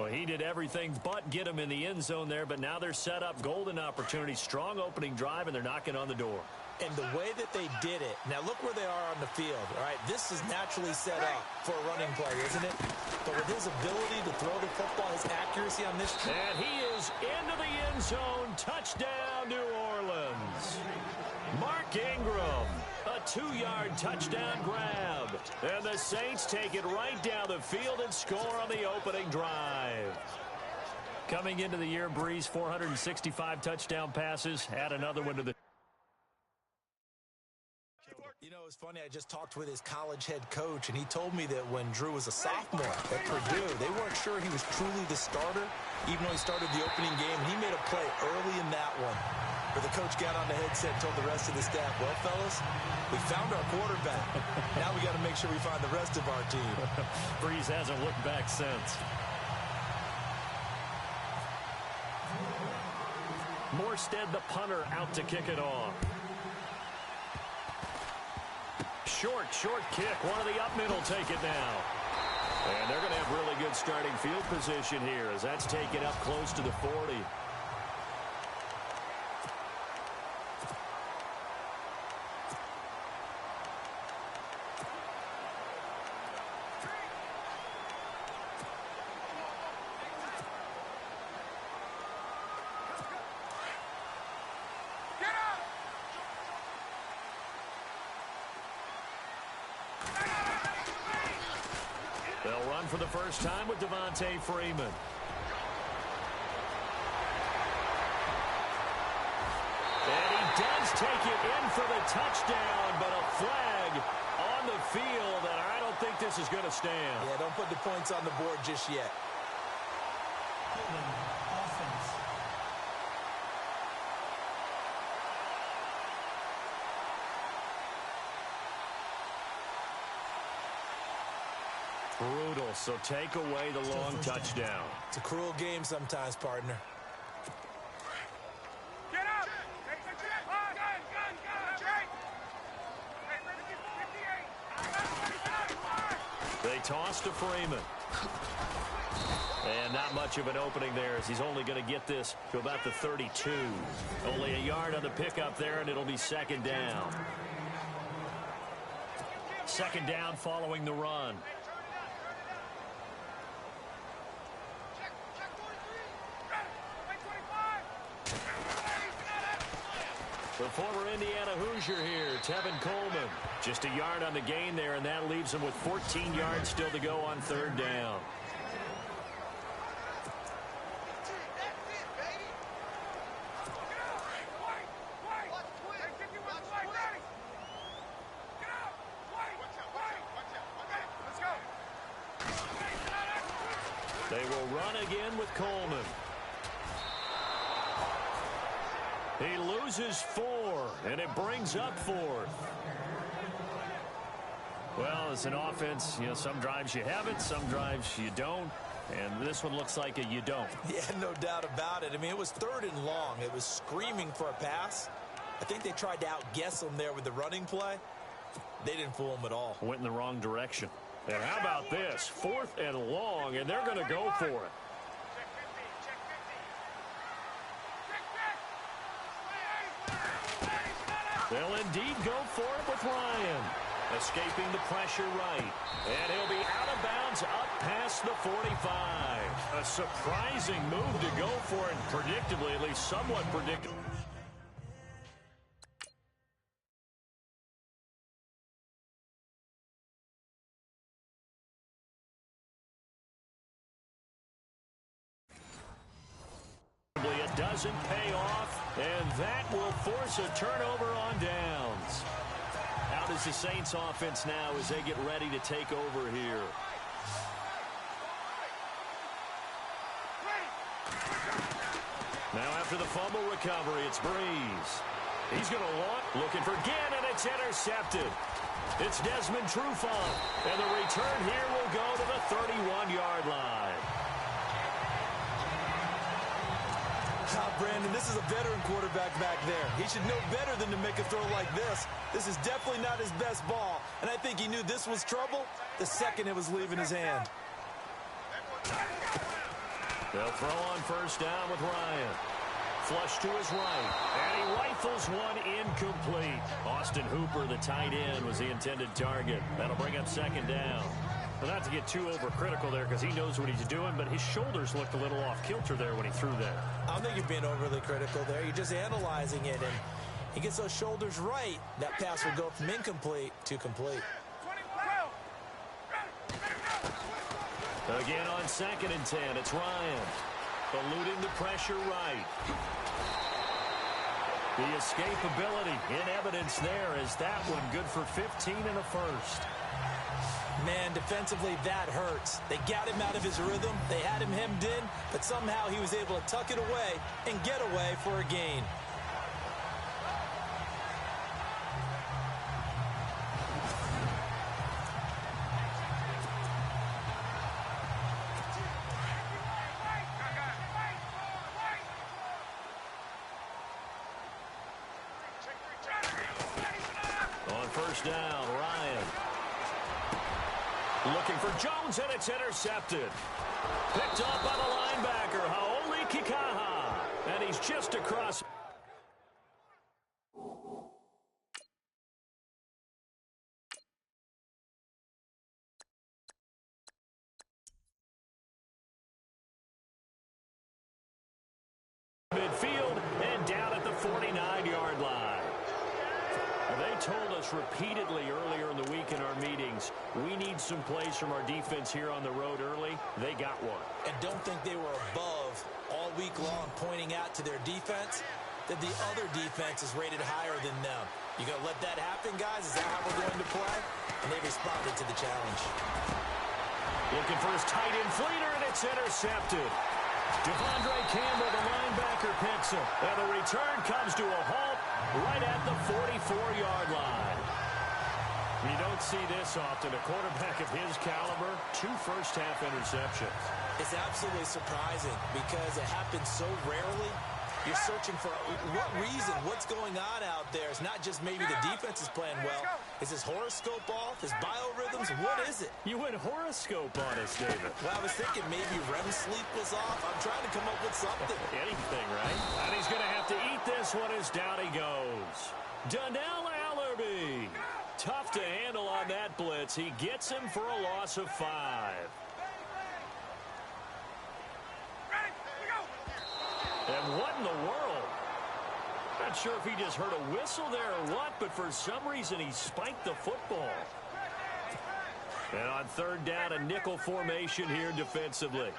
Well, he did everything but get him in the end zone there, but now they're set up. Golden opportunity, strong opening drive, and they're knocking on the door. And the way that they did it, now look where they are on the field, all right? This is naturally set up for a running play, isn't it? But with his ability to throw the football, his accuracy on this. And he is into the end zone. Touchdown, New Orleans. Mark Ingram, a 2-yard touchdown grab. And the Saints take it right down the field and score on the opening drive. Coming into the year, Breeze, 465 touchdown passes. Add another one to the... You know, it's funny, I just talked with his college head coach, and he told me that when Drew was a sophomore at Purdue, they weren't sure he was truly the starter, even though he started the opening game. And he made a play early in that one, where the coach got on the headset and told the rest of the staff, well, fellas, we found our quarterback. Now we got to make sure we find the rest of our team. Breeze hasn't looked back since. Morstead, the punter, out to kick it off. Short kick. One of the up middle take it now. And they're going to have really good starting field position here as that's taken up close to the 40. They'll run for the first time with Devontae Freeman. And he does take it in for the touchdown, but a flag on the field, and I don't think this is going to stand. Yeah, don't put the points on the board just yet. Brutal, so take away the long touchdown. It's a cruel game sometimes, partner. Get up! They toss to Freeman. And not much of an opening there as he's only going to get this to about the 32. Only a yard on the pickup there, and it'll be second down. Second down following the run. The former Indiana Hoosier here, Tevin Coleman. Just a yard on the gain there, and that leaves him with 14 yards still to go on third down. They will run again with Coleman. He loses 4, and it brings up 4th. Well, as an offense, you know, some drives you have it, some drives you don't. And this one looks like a you don't. Yeah, no doubt about it. I mean, it was 3rd and long. It was screaming for a pass. I think they tried to outguess him there with the running play. They didn't fool him at all. Went in the wrong direction. And how about this? 4th and long, and they're going to go for it. They'll indeed go for it with Ryan. Escaping the pressure right. And he'll be out of bounds up past the 45. A surprising move to go for it, predictably, at least somewhat predictable. It doesn't pay off, and that will force a turnover on downs. How does the Saints offense now as they get ready to take over here? Now after the fumble recovery, it's Breeze. He's going to launch, looking for Ginn, and it's intercepted. It's Desmond Trufant, and the return here will go to the 31-yard line. Brandon, this is a veteran quarterback back there. He should know better than to make a throw like this. This is definitely not his best ball, and I think he knew this was trouble the second it was leaving his hand. They'll throw on first down with Ryan. Flush to his right, and he rifles one incomplete. Austin Hooper, the tight end, was the intended target. That'll bring up second down. Well, not to get too overcritical there because he knows what he's doing, but his shoulders looked a little off kilter there when he threw that. I don't think you're being overly critical there. You're just analyzing it, and he gets those shoulders right. That pass will go from incomplete to complete. Again on 2nd and 10, it's Ryan. Eluding the pressure right. The escapability in evidence there is that one good for 15 and a first. Man, defensively, that hurts. They got him out of his rhythm. They had him hemmed in, but somehow he was able to tuck it away and get away for a gain. On first down, Ryan. Looking for Jones, and it's intercepted. Picked up by the linebacker, Haoli Kikaha. And he's just across. Midfield and down at the 49-yard line. They told us repeatedly earlier in the week in our meetings, we need some plays from our defense here on the road early. They got one. And don't think they were above all week long pointing out to their defense that the other defense is rated higher than them. You going to let that happen, guys? Is that how we're going to play? And they responded to the challenge. Looking for his tight end Fleeter, and it's intercepted. Devondre Campbell, the linebacker, picks him. And the return comes to a halt right at the 44-yard line. You don't see this often. A quarterback of his caliber, 2 first-half interceptions. It's absolutely surprising because it happens so rarely. You're searching for what reason, what's going on out there. It's not just maybe the defense is playing well. Is his horoscope off? His biorhythms? What is it? You went horoscope on us, David. Well, I was thinking maybe REM sleep was off. I'm trying to come up with something. Anything, right? And he's going to have to eat this one as down he goes. Donnell Allerby. Tough to handle on that blitz. He gets him for a loss of 5. And what in the world? Not sure if he just heard a whistle there or what, but for some reason he spiked the football. And on 3rd down, a nickel formation here defensively.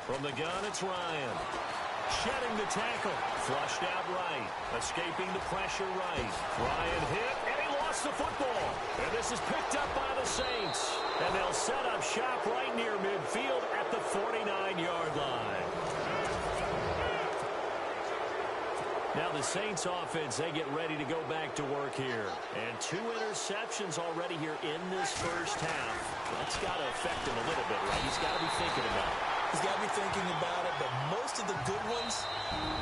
From the gun, it's Ryan. Shedding the tackle. Flushed out right. Escaping the pressure right. Ryan hit, and he lost the football. And this is picked up by the Saints. And they'll set up shop right near midfield at the 49-yard line. Now the Saints offense, they get ready to go back to work here. And 2 interceptions already here in this first half. That's got to affect him a little bit, right? He's got to be thinking about it. He's got to be thinking about it, but most of the good ones,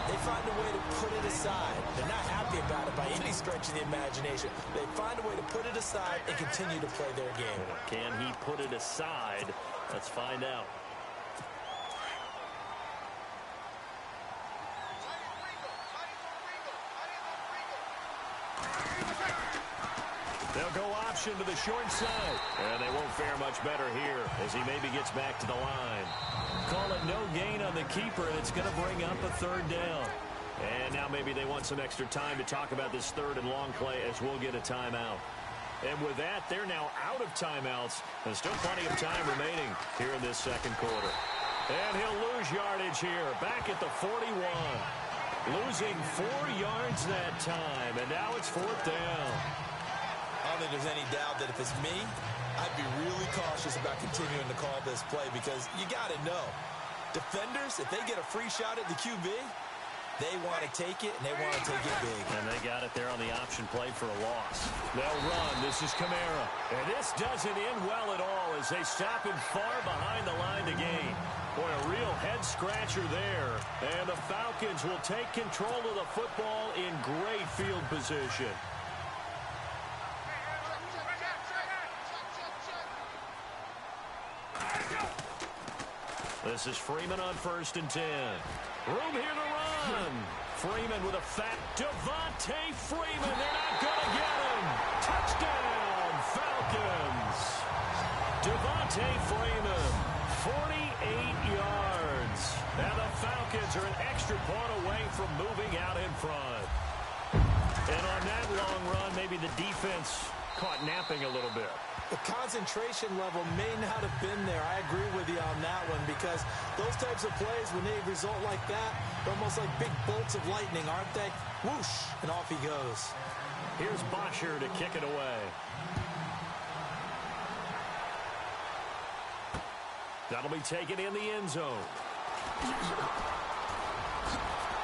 they find a way to put it aside. They're not happy about it by any stretch of the imagination. They find a way to put it aside and continue to play their game. Can he put it aside? Let's find out. They'll go option to the short side. And they won't fare much better here as he maybe gets back to the line. Call it no gain on the keeper, and it's going to bring up a 3rd down. And now maybe they want some extra time to talk about this 3rd and long play as we'll get a timeout. And with that, they're now out of timeouts. There's still plenty of time remaining here in this 2nd quarter. And he'll lose yardage here, back at the 41. Losing 4 yards that time, and now it's 4th down. I don't think there's any doubt that if it's me, I'd be really cautious about continuing to call this play because you got to know, defenders, if they get a free shot at the QB, they want to take it, and they want to take it big. And they got it there on the option play for a loss. They'll run. This is Kamara. And this doesn't end well at all as they stop him far behind the line to gain. Boy, a real head-scratcher there. And the Falcons will take control of the football in great field position. This is Freeman on 1st and 10. Room here to run. Freeman with a fat Devontae Freeman. They're not going to get him. Touchdown, Falcons. Devontae Freeman, 48 yards. And the Falcons are an extra point away from moving out in front. And on that long run, maybe the defense caught napping a little bit. The concentration level may not have been there. I agree with you on that one because those types of plays, when they result like that, they're almost like big bolts of lightning, aren't they? Whoosh, and off he goes. Here's Bosher to kick it away. That'll be taken in the end zone.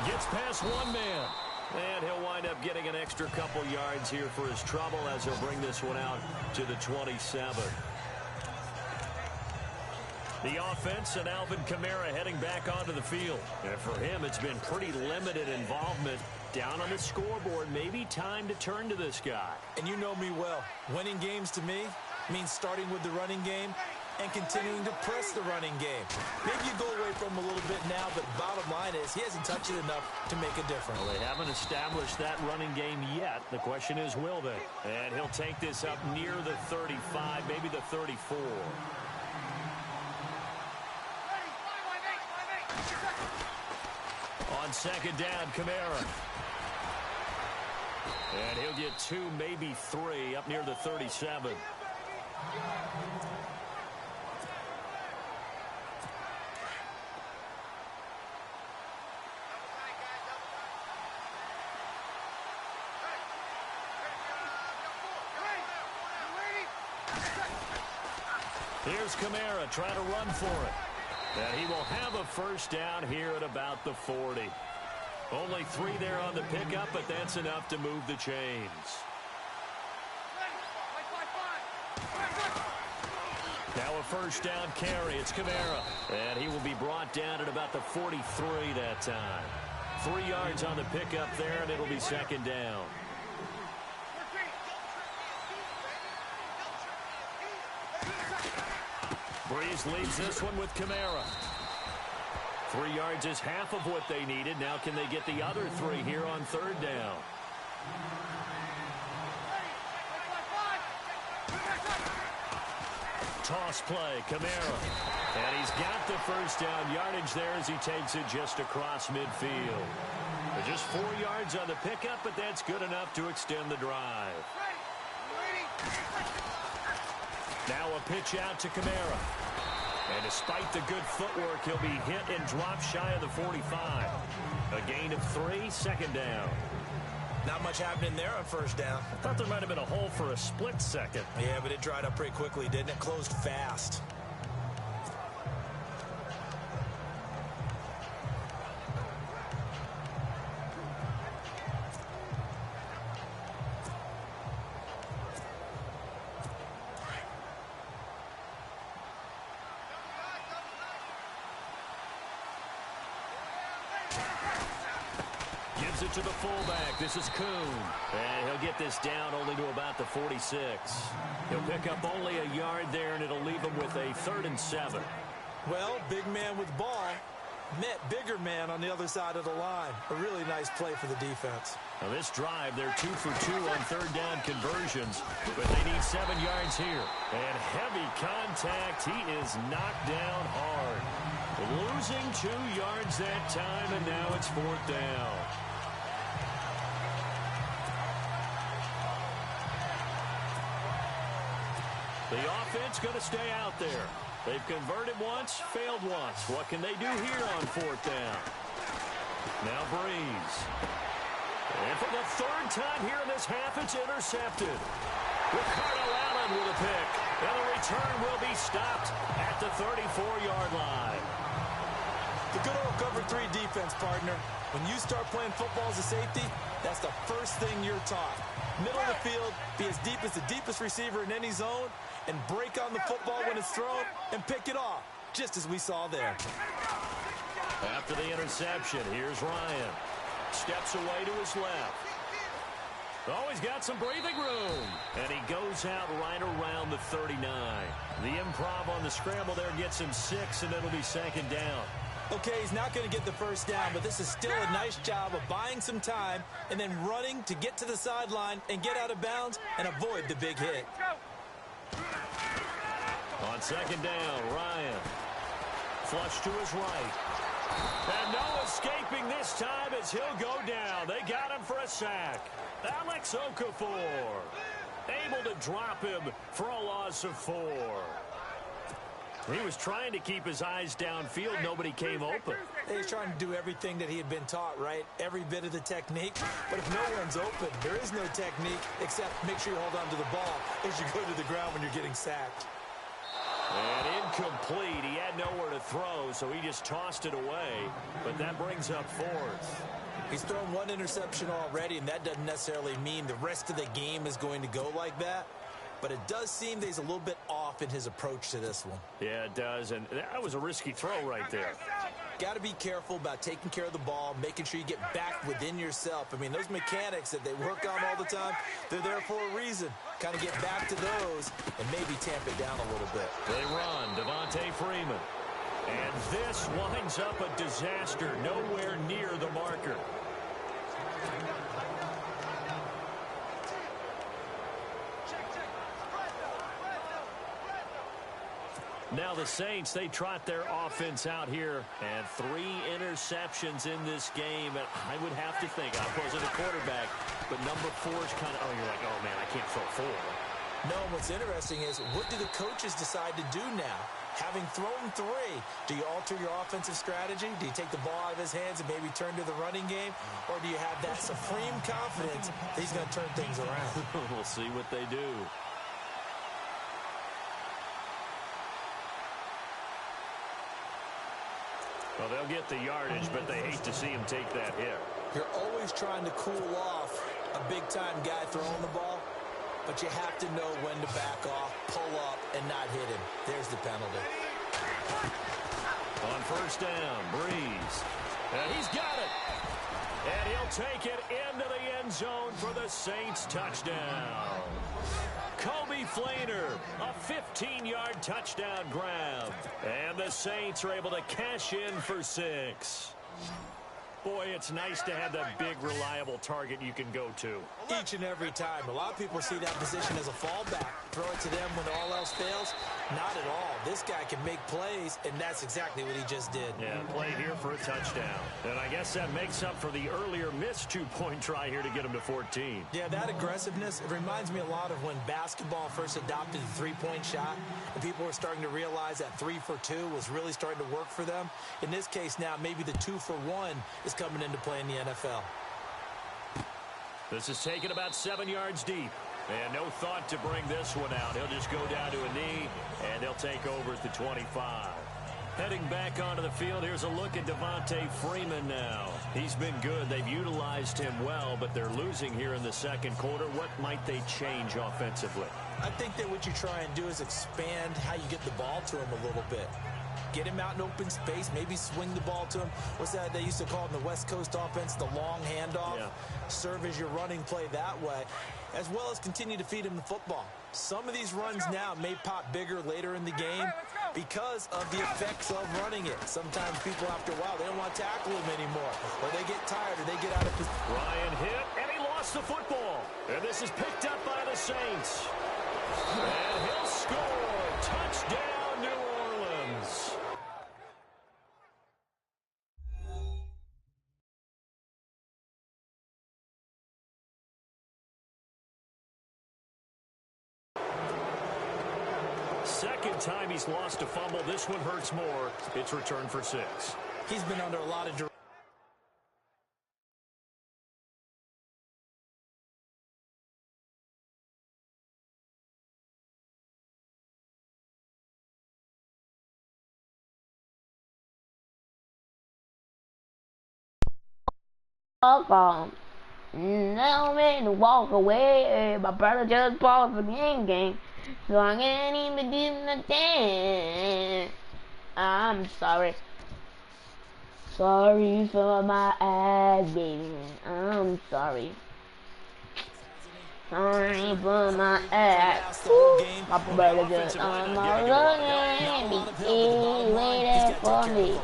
Gets past one man. And he'll wind up getting an extra couple yards here for his trouble as he'll bring this one out to the 27. The offense and Alvin Kamara heading back onto the field. And for him, it's been pretty limited involvement down on the scoreboard. Maybe time to turn to this guy. And you know me well. Winning games to me means starting with the running game and continuing to press the running game. Maybe you go away from him a little bit now, but bottom line is he hasn't touched it enough to make a difference. Well, they haven't established that running game yet. The question is, will they? And he'll take this up near the 35, maybe the 34. On 2nd down, Kamara. And he'll get 2, maybe 3, up near the 37. Here's Kamara trying to run for it. And he will have a first down here at about the 40. Only 3 there on the pickup, but that's enough to move the chains. Now a first down carry. It's Kamara. And he will be brought down at about the 43 that time. 3 yards on the pickup there, and it'll be 2nd down. Breeze leads this one with Kamara. 3 yards is half of what they needed. Now can they get the other 3 here on 3rd down? Toss play, Kamara. And he's got the first down yardage there as he takes it just across midfield. Just 4 yards on the pickup, but that's good enough to extend the drive. Now a pitch out to Kamara. And despite the good footwork, he'll be hit and dropped shy of the 45. A gain of 3, 2nd down. Not much happening there on 1st down. I thought there might have been a hole for a split second. Yeah, but it dried up pretty quickly, didn't it? Closed fast. Gives it to the fullback. This is Kuhn. And he'll get this down only to about the 46. He'll pick up only a yard there, and it'll leave him with a 3rd and 7. Well, big man with ball met bigger man on the other side of the line. A really nice play for the defense. Now this drive, they're 2 for 2 on 3rd down conversions, but they need 7 yards here. And heavy contact. He is knocked down hard. Losing 2 yards that time, and now it's 4th down. The offense going to stay out there. They've converted once, failed once. What can they do here on 4th down? Now Breeze. And for the 3rd time here in this half, it's intercepted. Ricardo Allen with a pick. And the return will be stopped at the 34-yard line. The good old cover 3 defense, partner. When you start playing football as a safety, that's the first thing you're taught. Middle of the field, be as deep as the deepest receiver in any zone, and break on the football when it's thrown and pick it off, just as we saw there. After the interception, here's Ryan. Steps away to his left. Oh, he's got some breathing room. And he goes goes out right around the 39. The improv on the scramble there gets him 6, and it'll be second down. Okay, he's not going to get the first down, but this is still a nice job of buying some time and then running to get to the sideline and get out of bounds and avoid the big hit. On second down, Ryan. Flush to his right. And no escaping this time as he'll go down. They got him for a sack. Alex Okafor able to drop him for a loss of 4. He was trying to keep his eyes downfield. Nobody came open. He's trying to do everything that he had been taught, right? Every bit of the technique. But if no one's open, there is no technique except make sure you hold on to the ball as you go to the ground when you're getting sacked. And incomplete. He had nowhere to throw, so he just tossed it away. But that brings up 4th. He's thrown 1 interception already, and that doesn't necessarily mean the rest of the game is going to go like that. But it does seem that he's a little bit off in his approach to this one. Yeah, it does, and that was a risky throw right there. Got to be careful about taking care of the ball, making sure you get back within yourself. I mean, those mechanics that they work on all the time, they're there for a reason. Kind of get back to those and maybe tamp it down a little bit. They run, Devontae Freeman. And this winds up a disaster, nowhere near the marker. Now the Saints, they trot their offense out here. And 3 interceptions in this game. And I would have to think, I wasn't a quarterback, but number 4 is kind of, you're like, oh, man, I can't throw 4. No, what's interesting is, what do the coaches decide to do now? Having thrown 3, do you alter your offensive strategy? Do you take the ball out of his hands and maybe turn to the running game? Or do you have that supreme confidence that he's going to turn things around? We'll see what they do. Well, they'll get the yardage, but they hate to see him take that hit. You're always trying to cool off a big-time guy throwing the ball, but you have to know when to back off, pull up, and not hit him. There's the penalty. On first down, Breeze. And he's got it. And he'll take it into the end zone for the Saints touchdown. Kobe Flainer, a 15-yard touchdown grab. And the Saints are able to cash in for 6. Boy, it's nice to have that big, reliable target you can go to. Each and every time. A lot of people see that position as a fallback. Throw it to them when all else fails. Not at all. This guy can make plays, and that's exactly what he just did. Yeah, play here for a touchdown. And I guess that makes up for the earlier missed 2-point try here to get him to 14. Yeah, that aggressiveness, it reminds me a lot of when basketball first adopted the three-point shot, and people were starting to realize that 3 for 2 was really starting to work for them. In this case now, maybe the 2 for 1 is coming into play in the NFL. This is taken about 7 yards deep. And no thought to bring this one out. He'll just go down to a knee, and they'll take over at the 25. Heading back onto the field, here's a look at Devontae Freeman now. He's been good. They've utilized him well, but they're losing here in the second quarter. What might they change offensively? I think that what you try and do is expand how you get the ball to him a little bit. Get him out in open space, maybe swing the ball to him. What's that they used to call in the West Coast offense, the long handoff? Yeah. Serve as your running play that way, as well as continue to feed him the football. Some of these runs now may pop bigger later in the game because of the effects of running it. Sometimes people, after a while, they don't want to tackle him anymore, or they get tired, or they get out of position. Ryan hit, and he lost the football. And this is picked up by the Saints. And he'll score. Touchdown, New Orleans. Second time he's lost a fumble. This one hurts more. It's returned for 6. He's been under a lot of duress. Welcome. Now I'm ready to walk away. My brother just paused the game, so I can't even do nothing. I'm sorry. Sorry for my ass, baby. I'm sorry. Sorry for my ass. Woo. My brother just on my running. He waited for me.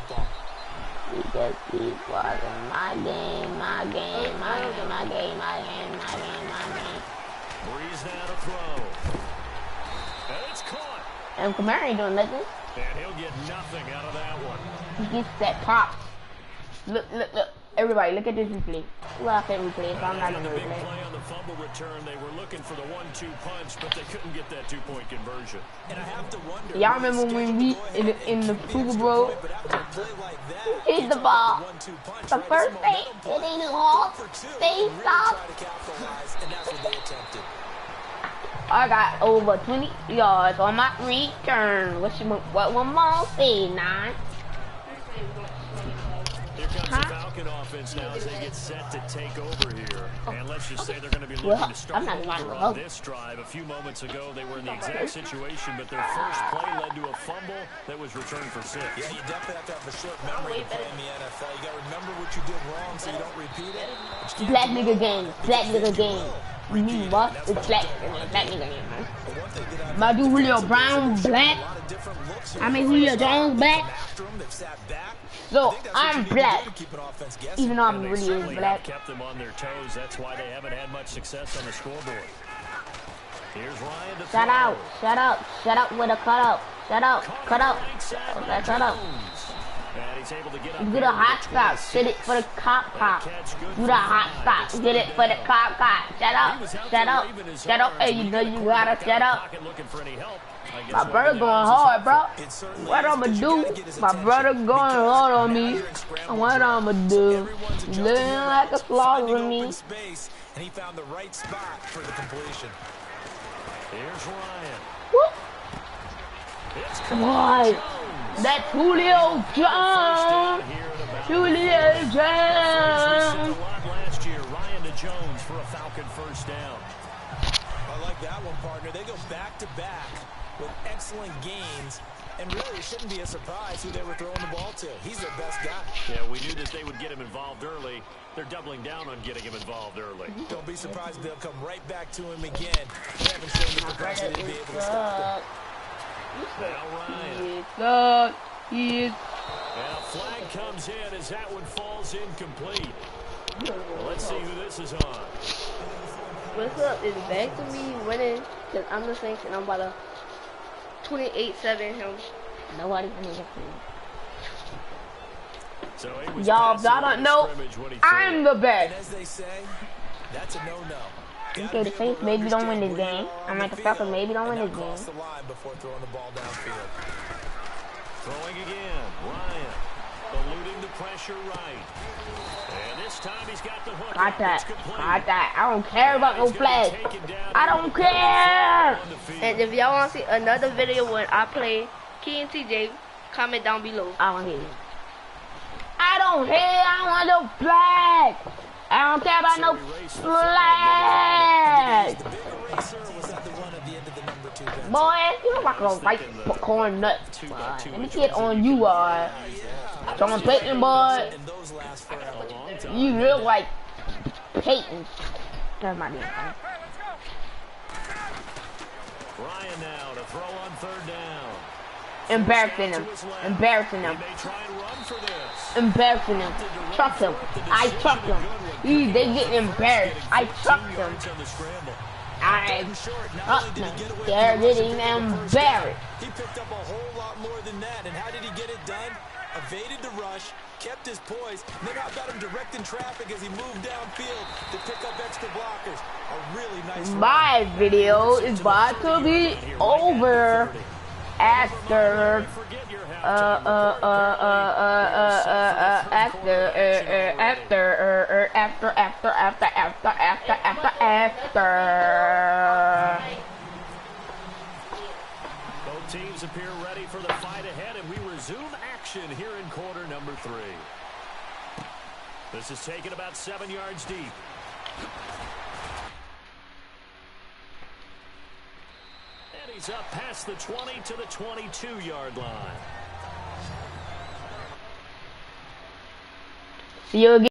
Because he's watching my game, my game, my game, my game, my game, my game, my game. Breeze now to throw. And it's caught. And Kamara ain't doing nothing. And he'll get nothing out of that one. He gets that pop. Look, look, look. Everybody, look at this replay. Well, I can't replay, so I'm not gonna Big replay. play on the fumble return. They were looking for the 1-2 punch, but they couldn't get that 2-point conversion. And I have to wonder. Y'all remember when we in the Super Bowl? Hit the ball. The first thing, it ain't lost. They stopped. I got over 20 yards on my return. What one more say, 9? Here comes the Falcon offense now as they get set to take over here. And let's just say they're going to be looking to start over on this drive. A few moments ago, they were in the exact situation, but their first play led to a fumble that was returned for 6. Yeah, you definitely have to have a short memory to play in the NFL. You got to remember what you did wrong so you don't repeat it. Black nigga game. Black nigga game. You mean what? It's black nigga game, man. My dude Julio Brown black. I mean Julio Jones black. So I'm black, even though I'm really is black. Kept them on their toes. That's why they haven't had much success on the scoreboard. Here's Ryan to Shut out, shut up, shut up with a cutout. Shut up, cut up. Okay, shut up. And he's able to get up. Do the hot stop. Get it for the cop. Do the hot stop. Get it for the cop. Shut up. Shut up. Shut up. Hey, you know you gotta shut up. My brother going hard, bro. What I'ma do? My brother going hard on me. What I'ma do? Living like a slog with me. And he found the right spot for the completion. Here's Ryan. Why? That's Julio Jones. Julio Jones. Last year, Ryan to Jones for a Falcon first down. I like that one, partner. They go back to back with excellent gains, and really it shouldn't be a surprise who they were throwing the ball to. He's their best guy. Yeah, we knew that they would get him involved early. They're doubling down on getting him involved early. Don't be surprised if they'll come right back to him again. They haven't shown the propensity to be able to stop him. Now Ryan. And a flag comes in as that one falls incomplete. Well, let's see who this is on. What's up? It's back to me winning because I'm the Saints and I'm about to 28-7 him. Nobody can even So y'all don't know, I'm the best. And as they say, that's a no-no. Okay, the Saints maybe don't win this game. I'm like the Falcons maybe don't win this game. Cross the line before throwing the ball downfield. Throwing again, Ryan. Eluding the pressure right. And this time he's got the hook. Got that. Got that. I don't care about no flag. I don't care. And if y'all want to see another video when I play Keytontj, comment down below. I don't hear you. I don't care. I don't want no flag. I don't care about no flag. Boy, you look like a white popcorn nut. Let me get on you, boy. Sean Payton, boy. You look like Peyton. That's my name. Ryan now to throw on third down. Embarrassing him. Embarrassing him. Embarrassing him. Truck him. I trucked him. They getting embarrassed. I trucked him. I trucked him. They're getting embarrassed. He picked up a whole lot more than that. And how did he get it done? Evaded the rush, kept his poise, and then how about him directing traffic as he moved downfield to pick up extra blockers. A really nice run. My video is about to be over after Both teams appear ready for the fight ahead, and we resume action here in quarter number 3. This is taken about 7 yards deep. And he's up past the 20 to the 22-yard line. See you again.